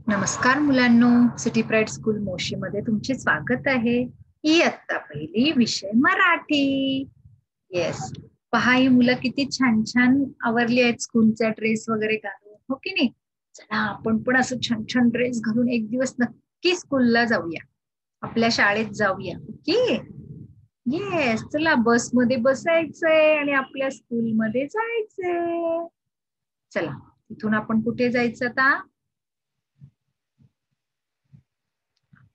नमस्कार मुलांनो, city pride school मोशीमध्ये तुमचे स्वागत आहे. इयत्ता पहिली, विषय मराठी. येस, पहा ही मुलं किती छान छान आवरली आहेत स्कूलचा ड्रेस वगैरे घालून, हो की नाही? चला आपण पण असं छान छान ड्रेस घालून एक दिवस नक्की स्कूलला जाऊया, आपल्या शाळेत जाऊया. ओके, येस, चला बसमध्ये बसायचंय आणि आपल्या स्कूलमध्ये जायचंय. चला, इथून आपण कुठे जायचं आता?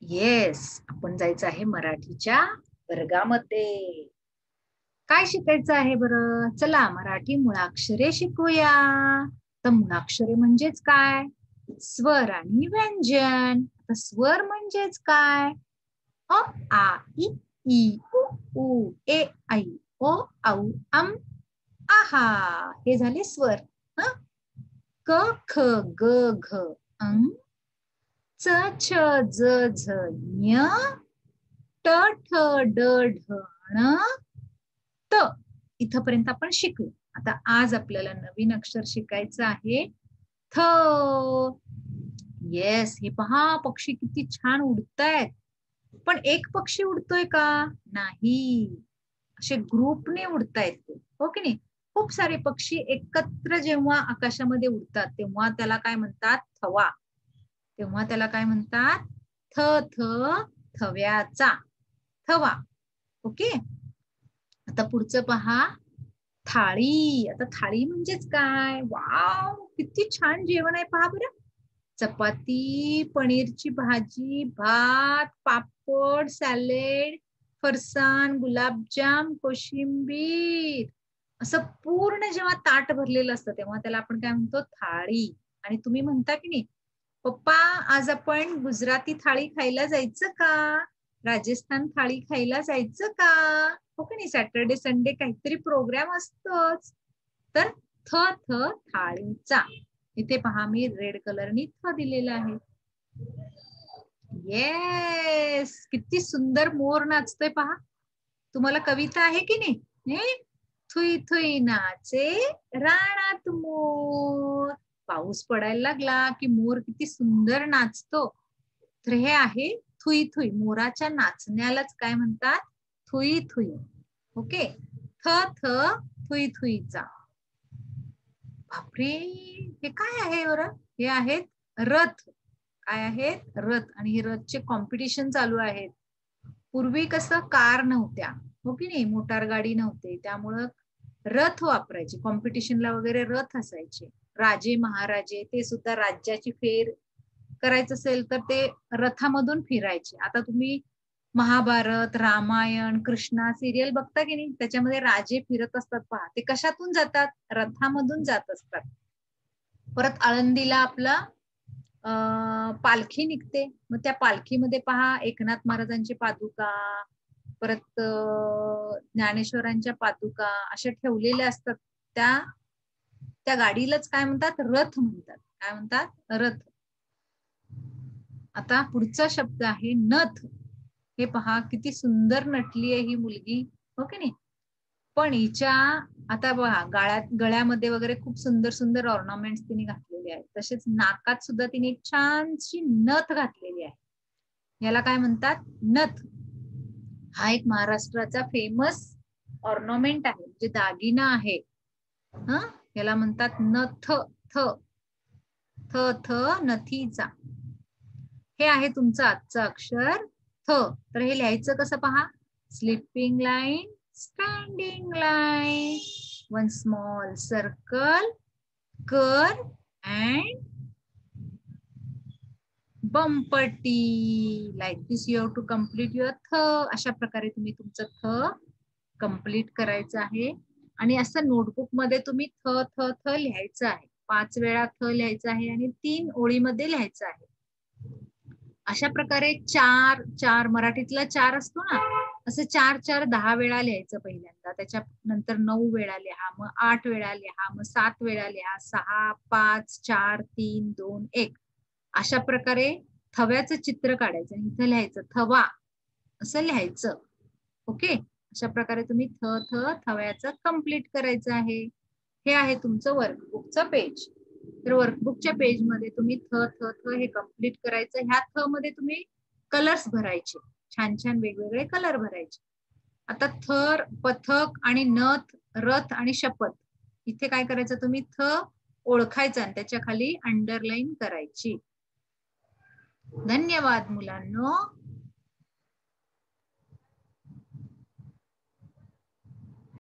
येस, आपण जायचं आहे मराठीच्या वर्गामध्ये. काय शिकायचं आहे बरं? चला मराठी मुळाक्षरे शिकूया. तर मुळाक्षरे म्हणजेच काय? स्वर आणि व्यंजन. आता स्वर म्हणजेच काय? अ, आ, इ, ई, उ, ए, ऐ, ओ, औ, अम, आहा. हे झाले स्वर. हं? क, ख, ग, घ, अं, च, छ, ज, झ, ञ, ट, ठ, ड, ढ, ण, त. इथपर्यंत आपण शिकलो. आता आज आपल्याला नवीन अक्षर शिकायचं आहे थ. येस, हे पहा पक्षी किती छान उडतायत. पण एक पक्षी उडतोय का? नाही, असे ग्रुपने उडतायत ते, हो की नाही? खूप सारे पक्षी एकत्र जेव्हा आकाशामध्ये उडतात तेव्हा त्याला काय म्हणतात? थवा. तेव्हा त्याला काय म्हणतात? थ थ थव्याचा, थवा. ओके, आता पुढचं पहा, थाळी. आता थाळी म्हणजेच काय? वाव, किती छान जेवण आहे पहा बरं. चपाती, पनीरची भाजी, भात, पापड, सॅलेड, फरसाण, गुलाबजाम, कोशिंबीर, असं पूर्ण जेव्हा ताट भरलेलं असतं तेव्हा त्याला आपण काय म्हणतो? थाळी. आणि तुम्ही म्हणता की नाही, पप्पा आज आपण गुजराती थाळी खायला जायचं का? राजस्थान थाळी खायला जायचं का? हो की नाही? सॅटर्डे संडे काहीतरी प्रोग्राम असतोच. तर थ थ थाळीचा. इथे पहा मी रेड कलरनी थ दिलेला आहे. येस, किती सुंदर मोर नाचतोय पहा. तुम्हाला कविता आहे की नाही? थुई थुई नाचे रानात मोर. पाऊस पडायला लागला की मोर किती सुंदर नाचतो. तर हे आहे थुई थुई. मोराच्या नाचण्यालाच काय म्हणतात? Thuy Thuy. ओके, थ थ थुई थुईचा. बापरे, हे काय आहे बरं? हे आहेत रथ. काय आहेत? रथ. आणि हे रथचे कॉम्पिटिशन चालू आहेत. पूर्वी कसं कार नव्हत्या, हो की नाही? मोटार गाडी नव्हते, त्यामुळं रथ वापरायचे. कॉम्पिटिशनला वगैरे रथ असायचे. राजे महाराजे ते सुद्धा राज्याची फेर करायचं असेल तर ते रथामधून फिरायचे. आता तुम्ही महाभारत, रामायण, कृष्णा सिरियल बघता की नाही? त्याच्यामध्ये राजे फिरत असतात पहा. ते कशातून जातात? रथामधून जात असतात. परत आळंदीला आपला पालखी निघते. मग त्या पालखीमध्ये पहा एकनाथ महाराजांची पादुका, परत ज्ञानेश्वरांच्या पादुका अशा ठेवलेल्या असतात. त्या त्या गाडीलाच काय म्हणतात? रथ म्हणतात. काय म्हणतात? रथ. आता पुढचा शब्द आहे नथ. हे पहा किती सुंदर नटली आहे ही मुलगी, हो की नाही? पण हिच्या आता बघा गळ्यामध्ये वगैरे खूप सुंदर सुंदर ऑर्नामेंट्स तिने घातलेले आहेत. तसेच नाकात सुद्धा तिने एक छानशी नथ घातलेली आहे. याला काय म्हणतात? नथ. हा एक महाराष्ट्राचा फेमस ऑर्नामेंट आहे, म्हणजे दागिना आहे. याला म्हणतात नथ. थ थ थ नथीचा. हे आहे तुमचं आजचं अक्षर थ. तर हे लिहायचं कसं पहा? Sleeping line, standing line, one small circle, कर अँड बंपटी. Like this you have to complete your थ. अशा प्रकारे तुम्ही तुमचं थ कम्प्लीट करायचं आहे. आणि असं नोटबुक मध्ये तुम्ही थ थ थ लिहायचं आहे. 5 वेळा थ लिहायचं आहे आणि 3 ओळीमध्ये लिहायचं आहे. अशा प्रकारे चार चार, मराठीतला 4 असतो ना, असं 4 4 10 वेळा लिहायचं पहिल्यांदा. त्याच्यानंतर 9 वेळा लिहा, मग 8 वेळा लिहा, मग 7 वेळा लिहा, 6 5 4 3 2 1. अशा प्रकारे थव्याचं चित्र काढायचं आणि इथं लिहायचं थवा असं लिहायचं. ओके, अशा प्रकारे तुम्ही थ थ थव्याचं कम्प्लीट करायचं आहे. हे आहे तुमचं वर्कबुकचं पेज. तर वर्कबुकच्या पेजमध्ये तुम्ही थ थ थ हे कम्प्लीट करायचं. ह्या थ मध्ये तुम्ही कलर्स भरायचे, छान छान वेगवेगळे कलर भरायचे. आता थर, पथक आणि नथ, रथ आणि शपथ इथे काय करायचं, तुम्ही थ ओळखायचा आणि त्याच्या खाली अंडरलाईन करायची. धन्यवाद मुलांनो.